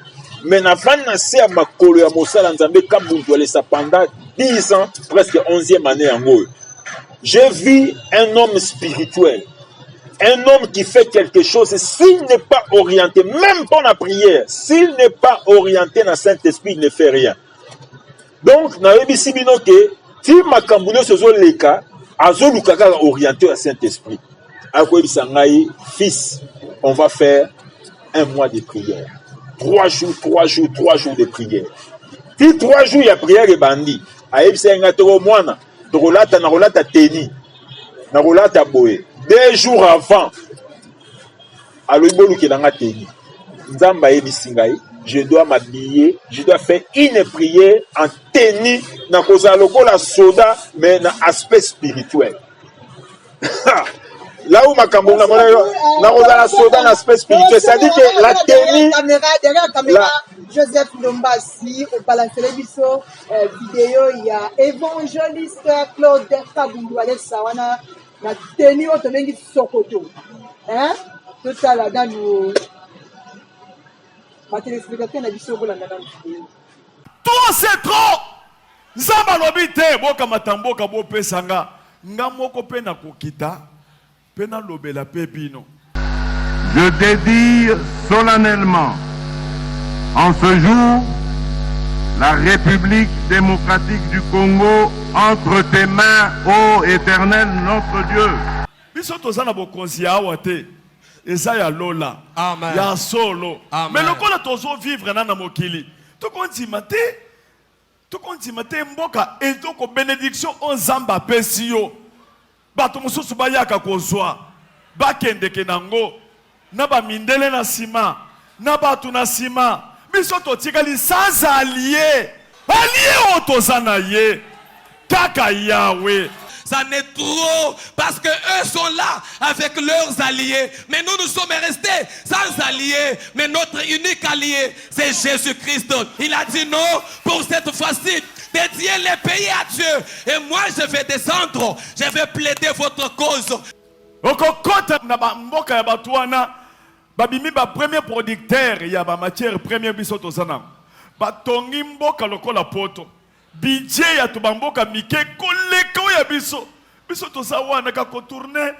mais na vanda se ya makolo ya mosala nzambe Kabundu Alessa pendant 10 ans presque 11e année yango j'ai vu un homme spirituel. Un homme qui fait quelque chose, s'il n'est pas orienté, même pour la prière, s'il n'est pas orienté dans le Saint-Esprit, il ne fait rien. Donc, dans le Bissibino, si ma cambouno se zone les cas, azo lukaka orienté au Saint-Esprit. Akoye bisangai, fils, on va faire un mois de prière. 3 jours de prière. Si 3 jours il y a prière et bandit, aye bisangai toro mwana, torolata na rolata teni, na rolata boye. 2 jours avant, je dois m'habiller, je dois faire une prière en tenue, dans la soda, mais dans l'aspect spirituel. Là où ma caméra, la soda dans l'aspect spirituel, ça dit que la tenue. Joseph Lombasi, au Palais Télévision, vidéo, il y a évangéliste Claude Kabundu Alessa. La tenue au tenue Sokoto. Hein? Tout ça là dans nos. Ma téléspectateur n'a dit ça pour la madame. Tout c'est trop! Zamba lobite, boka matambo kabo pesanga. Ngamoko pena kokita. Pena lobela pepino. Je dédie solennellement en ce jour la République démocratique du Congo entre tes mains, ô Éternel, notre Dieu. Biso tozana bokonzi ya wate. Eza ya lola. Amen. Ya solo. Amen. Mais lokola tozo vivre na mokili. Tokonzi mate mboka etoko bénédiction onzamba pesio. Bato mususu bayaka kozwa. Bakendeke nango. Na ba mindele na sima. Na batu na sima. Biso totikali sans allié. Allié otozana ye. Kaka Yahweh. Ça n'est trop parce que eux sont là avec leurs alliés. Mais nous sommes restés sans alliés. Mais notre unique allié, c'est Jésus-Christ. Il a dit non, pour cette fois-ci, dédiez les pays à Dieu. Et moi, je vais descendre. Je vais plaider votre cause. Okokota na mboka ya batuana babimi ba premier producteur ya ba matière première biso tozana batongi mboka lokola poto budget ya tubamboka mike koleka ya biso toza wana ka kotourner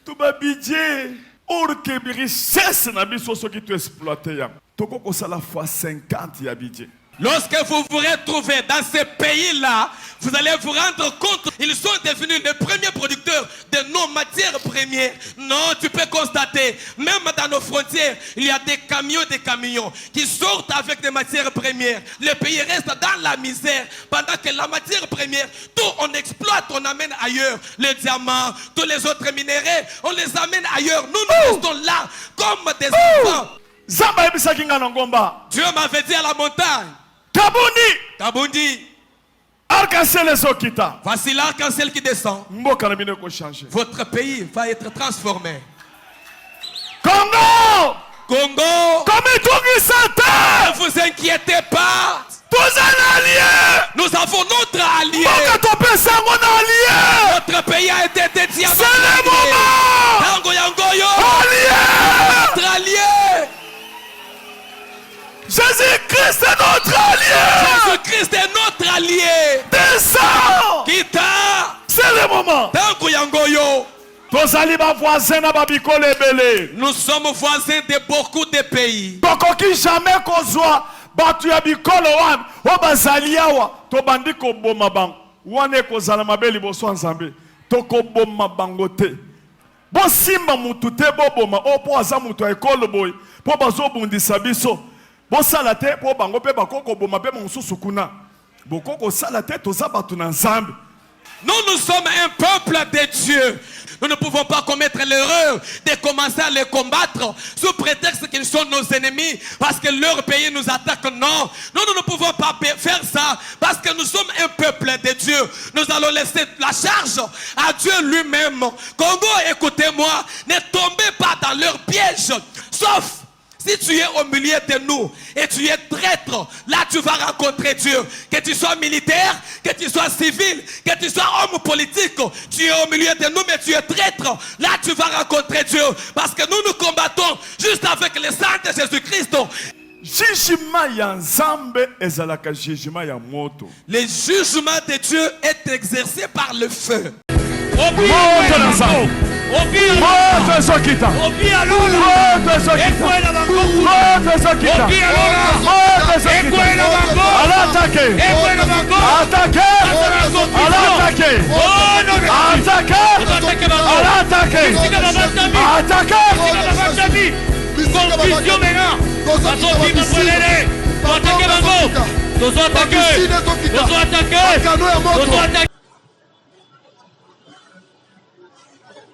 tuba budget or que richesse na biso soki tu exploiter ya toko kosala fois 50 ya budget. Lorsque vous vous retrouvez dans ces pays-là, vous allez vous rendre compte qu'ils sont devenus les premiers producteurs de nos matières premières. Non, tu peux constater, même dans nos frontières, il y a des camions qui sortent avec des matières premières. Le pays reste dans la misère, pendant que la matière première, tout on exploite, on amène ailleurs. Les diamants, tous les autres minéraux, on les amène ailleurs. Nous restons là comme des enfants. Dieu m'avait dit à la montagne, Kabundi, arc-en-ciel les okita. Voici l'arc-en-ciel qui descend. Votre pays va être transformé. Congo, comme ne vous inquiétez pas. Nous avons notre allié. Notre pays a été dédié à notre allié. Jésus-Christ est notre allié. Jésus-Christ est notre allié. Descends. Kita. C'est le moment. Nous sommes voisins de beaucoup de pays. Tokoki jamais kozwa batu ya bikolo wana o bazali awa to bandi ko boma bang wana kozala mabeli boso nzambe toko boma bango te bo simba mutu te bo boma o po aza mutu ekolo boy po bazo bundisa biso bo sala te po bango pe bakoko boma pe mususu kuna bokoko sala te toza batu na nzambe. Nous sommes un peuple de Dieu. Nous ne pouvons pas commettre l'erreur de commencer à les combattre sous prétexte qu'ils sont nos ennemis parce que leur pays nous attaque. Non, nous ne pouvons pas faire ça parce que nous sommes un peuple de Dieu. Nous allons laisser la charge à Dieu lui-même. Congo, écoutez-moi, ne tombez pas dans leur piège. Sauf si tu es au milieu de nous et tu es traître, là tu vas rencontrer Dieu. Que tu sois militaire, que tu sois civil, que tu sois homme politique, tu es au milieu de nous mais tu es traître, là tu vas rencontrer Dieu. Parce que nous nous combattons juste avec le sang de Jésus-Christ. Le jugement de Dieu est exercé par le feu.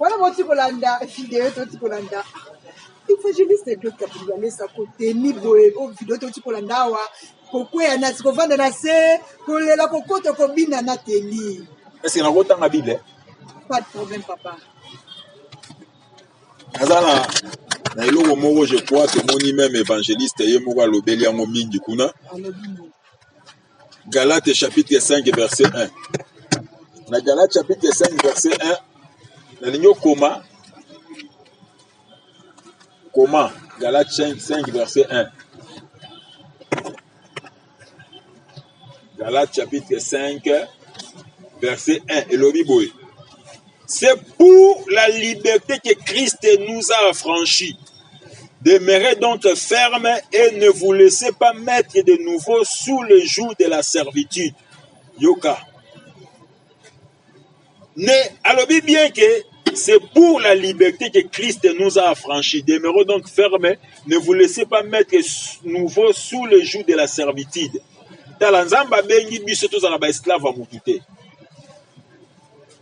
Voilà mon petit Kolanda, vidéo ton petit Kolanda. Il faut juste que tu aies ça côté ni boé au vidéo ton petit Kolanda wa kokwe ya nasi ko vanda na se ko lela ko koto ko bina na teli. Est-ce que na kota na Bible? Pas de problème papa. Azana na iloko moko je crois que moni même évangéliste ye moko lobeli yango mingi kuna. Galates chapitre 5 verset 1. Na Galates chapitre 5 verset 1. Comment Galates 5 verset 1. Galates chapitre 5 verset 1. Et le Bible. C'est pour la liberté que Christ nous a affranchis. Demeurez donc fermes et ne vous laissez pas mettre de nouveau sous le joug de la servitude. Yoka. Alors bien que c'est pour la liberté que Christ nous a affranchis. Demeurez donc fermes, ne vous laissez pas mettre nouveau sous le joug de la servitude.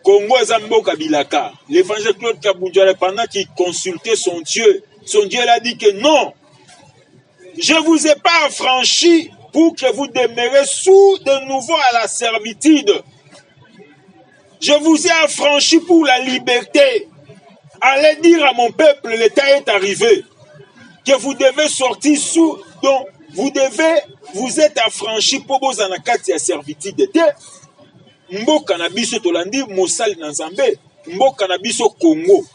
Congo Zamboka Bilaka, l'évangile Claude Kabundjale, pendant qu'il consultait son Dieu il a dit que non, je ne vous ai pas affranchi pour que vous demeurez sous de nouveau à la servitude. Je vous ai affranchi pour la liberté. Allez dire à mon peuple, l'état est arrivé. Que vous devez sortir sous, donc vous êtes affranchi pour vos anakati à servitude. Mboka na biso tolandi mosali na Nzambe, mboka na biso Congo.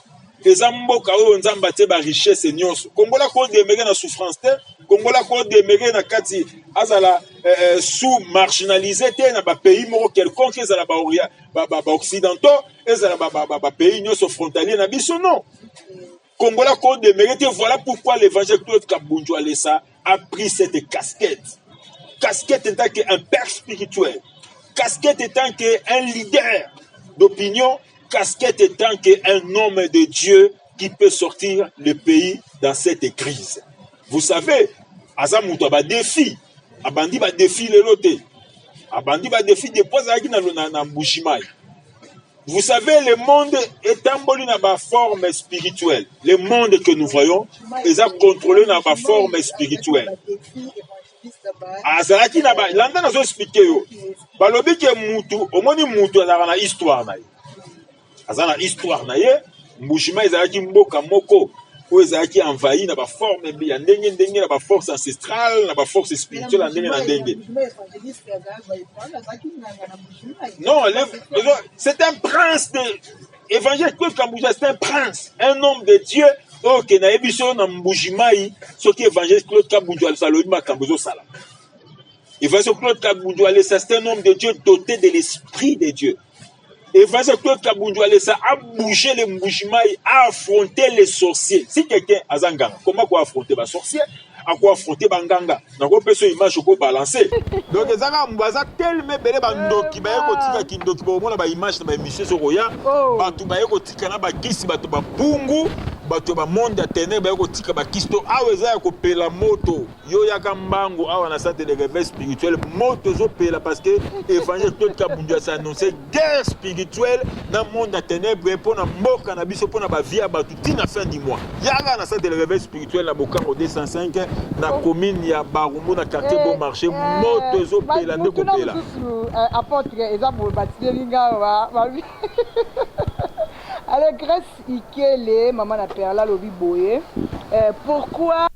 eza mboka oyo nzambe atie ba richesse nyonso. Kongola ko demeurer na souffrance te, Kongola ko demeurer na kati azala sous marginalisé te na ba pays moko quelconque ezala ba occidentaux, ezala ba pays nyonso frontalier na biso non. Kongola ko demeurer te, voilà pourquoi l'évangile Claude Kabundju Alessa a pris cette casquette. Casquette étant qu'un père spirituel, casquette étant qu'un leader d'opinion, casquette étant qu'un homme de Dieu qui peut sortir le pays dans cette crise. Vous savez, Azamouto a défi, Abandi va défi le loté, Abandi va défi des poids à Mbujimai. Vous savez, le monde est emboli dans ma forme spirituelle. Le monde que nous voyons est contrôlé dans ma forme spirituelle. Azalaki na ba landa nazo expliquer yo. Balobi ke mutu, omoni mutu azala na histoire na ye. Azala na histoire na ye, Mbujima ezalaki mboka moko o ezalaki envahi na ba forme ya ndenge na ba force ancestrale, na ba force spirituelle ndenge na ndenge. Non, c'est un prince de évangile Claude Kabundju, c'est un prince, un homme de Dieu. Ok, na ebiso na Mbujimai, ce qui est évangile Claude Kabundju Alessa lobi makambozo sala. Évangile Claude Kabundju Alessa, c'est un homme de Dieu doté de l'esprit de Dieu. Évangile Claude Kabundju Alessa a bougé les Mbujimai, a affronté les sorciers. Si quelqu'un a zanganga, comment quoi affronter les sorciers? À quoi affronter Banganga? Dans quoi peut-ce image qu'on balancer? Donc les Zanga Mbaza tellement belé bandoki ba yeko tika kindoki ba mona ba image na ba émission sur Roya, ba tu ba yeko tika na ba kisi ba to ba pungu, ba to ba monde ya ténèbres ba yeko tika ba kisto aweza yako pela moto. Yo yaka mbangu awa na centre de réveil spirituel moto zo pela parce que évangile Claude Kabundju a annoncé guerre spirituelle dans monde ya ténèbres pour na mboka na biso pour na ba vie ba tout tina fin du mois. Yaka na centre de réveil spirituel na Bokango 205 na commune ya Barumbu na quartier Bon Marché moto zo pela ndeko pela apôtre ezabo batilinga wa alors grâce ikele maman na perla lobi boye pourquoi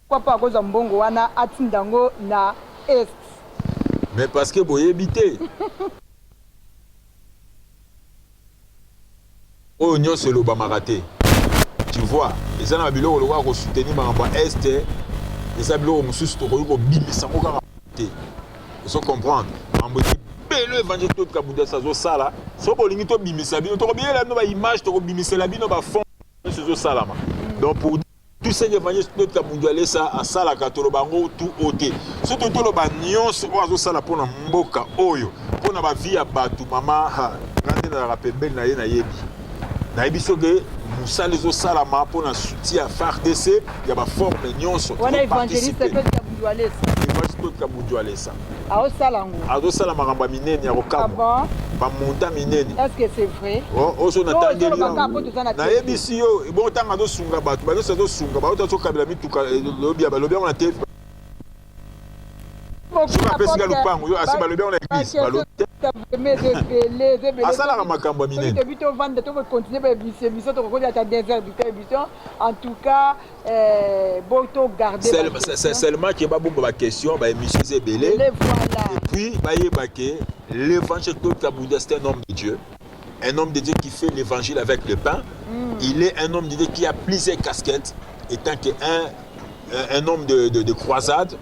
pas cause mbongo wana atindango na est mais parce que boye habité oh non c'est le bamaraté tu vois les gens biloko le ko soutenir mamba est les abiloko mususu to ko bimisa ko ka te so comprendre mamba belo évangile Claude Kabundju Alessa zo sala so bolingi to bimisa bino to bien la no ba image to bimisa la bino ba fond zo sala donc pour tout ce évangile Claude Kabundju Alessa a sala ka to bango tout ôté surtout to lo ba nyonso o zo sala pona mboka oyo pona ba vie ya batu mama ha ngande na rapembeli na ye na yebi na yebiso ke musali zo salama pona soutien FARDC ya ba forme nyonso wana évangéliste Claude Kabundju Alessa évangéliste Claude Kabundju Alessa ao salango azo sala makamba minene ya kokaba ba monta minene est-ce que c'est vrai oh so natangeli na yebisi yo bon tanga zo sunga batu ba zo sunga ba to kabila mituka lobi ya balobi on a te je m'appelle Siga Lupango yo asi balobi on a église balobi asala makambo minene en tout cas boto garder seulement qui ba bomba question ba émission zebele et puis ba yebake l'évangile Claude Kabundju Alessa c'est un homme de Dieu, un homme de Dieu qui fait l'évangile avec le pain. Il est un homme de Dieu qui a plusieurs casquettes étant un homme de croisade,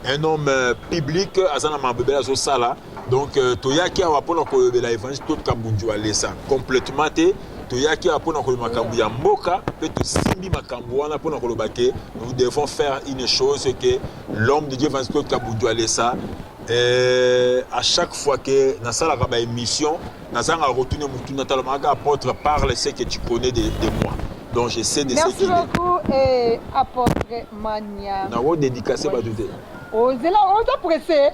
un homme public azana mabebela zo sala. Donc toyaki awa pona ko bela évangile Claude Kabundju Alessa complètement te toyaki awa pona ko makambu ya mboka pe to simbi makambu wana pona ko lobake nous devons faire une chose que l'homme de Dieu évangile Claude Kabundju Alessa à chaque fois que dans ça la émission dans un retourner mutuna talamaga apôtre parle ce que tu connais de moi. Donc je sais de ce qu'il est. Merci beaucoup et apôtre Mania. Na wo dédicacé ba douter. Ozela oza pressé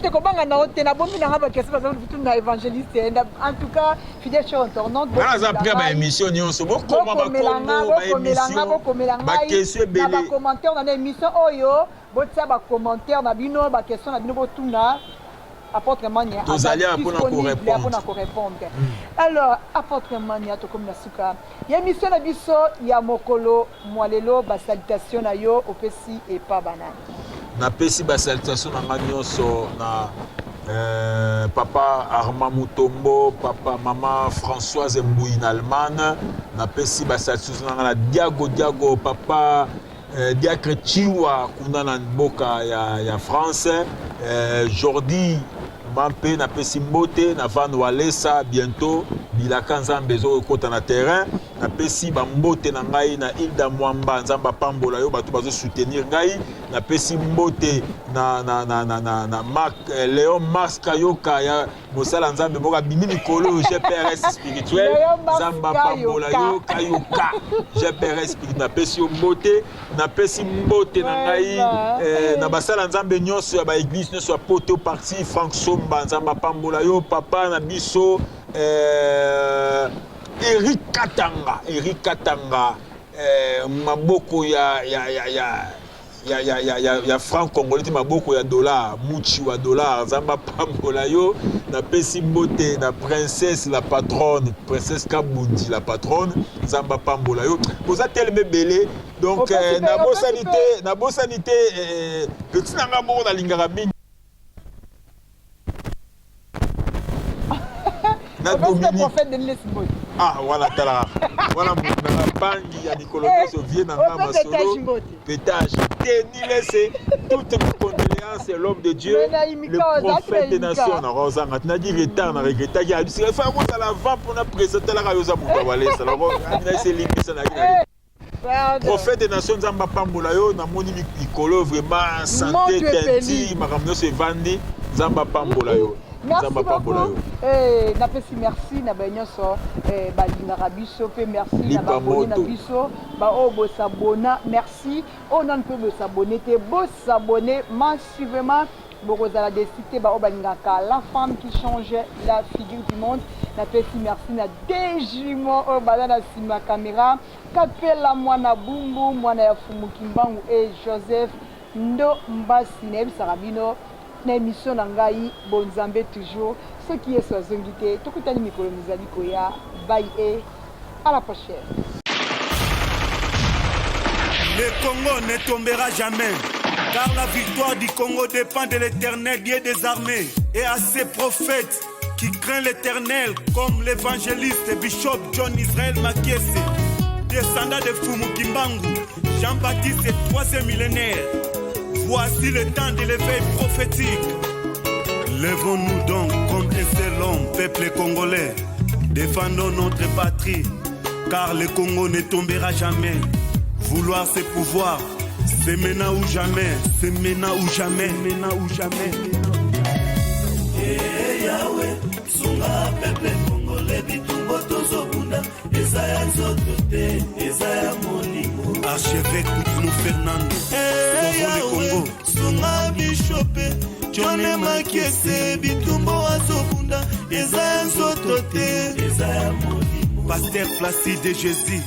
te kobanga na hote na bomi na ngaba kesi ba tout na évangéliste en tout cas fidèle sur internet na za après ba émission nyonso bo koma ba émission ba question belé ba commentaire na émission oyo botsa ba commentaire na bino ba question na bino botuna apôtre Mania tous allez pour répondre. Alors apôtre Mania to comme na suka ya émission na biso ya mokolo mwalelo ba salutation na yo opesi et pas banane na pesi ba salutation na nga nyonso na papa Armand Mutombo, papa maman Françoise Mbouy en Allemagne, na pesi ba salutation na nga na Diago papa Diacre Chiwa kuna na mboka ya France, Jordi Mampe na pesi mbote na Van Walesa bientôt bilaka nzambe zo kota na terrain na pesi ba mbote na ngai na Hilda Mwamba nzamba pambola yo bato bazo soutenir ngai na pesi mbote na Marc Léon Mars Kayoka ya mosala nzambe boka bimi mikolo GPRS spirituel nzamba pambola yo Kayoka GPRS spirituel na pesi mbote na pesi mbote na ngai na basala nzambe nyonso ya ba église nyonso ya poto parti Frank Somba nzamba pambola yo papa na biso Eric Katanga maboko ya franc congolais maboko ya dollar muchi wa dollar nzamba pambola yo na pesi mbote na princesse la patronne princesse Kabundi la patronne nzamba pambola yo boza teleme belé donc na bosanité petit nanga moko na lingaka mingi ah voilà tala voilà na bangi ya Nicolomeso vient na ngama solo pétage teni laissé toutes mes condoléances et l'homme de Dieu le prophète des nations na rosa maintenant dit retard na regretta ya il faut à l'avant pour na présenter la rayosa pour wale ça la c'est limite ça na prophète des nations nzamba pambola yo na moni mikolo vraiment santé tenti makamno se vandi nzamba pambola yo. Merci beaucoup. Merci na banyoso balinga biso pe merci na babone na biso ba obo s'abonner merci on ne peut s'abonner te beau s'abonner massivement bokozala de citer ba obalinga ka la femme qui changeait la figure du monde na pesi merci na dejimo o bala na sima caméra kapela mwana bumbu mwana ya Fumukimbangu et Joseph Ndo Mbasi na Sarabino na émission na ngai bonzambe toujours ce qui est sur zongité tokutani mikolo mizali koya bye et à la prochaine. Le Congo ne tombera jamais car la victoire du Congo dépend de l'Éternel Dieu des armées et à ses prophètes qui craignent l'Éternel comme l'évangéliste Bishop John Israel Makiese descendant de Fumukimbangu Jean-Baptiste et 3e millénaire. Voici le temps de l'éveil prophétique. Lèvons-nous donc comme un seul homme, peuple congolais. Défendons notre patrie, car le Congo ne tombera jamais. Vouloir c'est pouvoir, c'est maintenant ou jamais, c'est maintenant ou jamais, maintenant ou jamais. Yahweh, sunga peuple congolais, bitumbo tozobunda, Ezaya zotote, Ezaya molimo. Archevêque Koutounou Fernando, Yahweh, sunga bishopé, John Makiese, bitumbo azobunda, Ezaya zotote, Ezaya molimo. Pasteur Placide Jésus,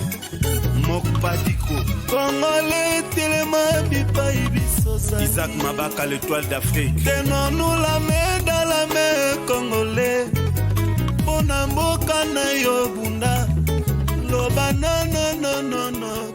Mokpadiko, Congolais Téléma Bipaï Bissosa, Isaac Mabaka, l'étoile d'Afrique. Tenons-nous la main dans la main, Congolais. Bonamboka na yo bunda, loba non non non non non.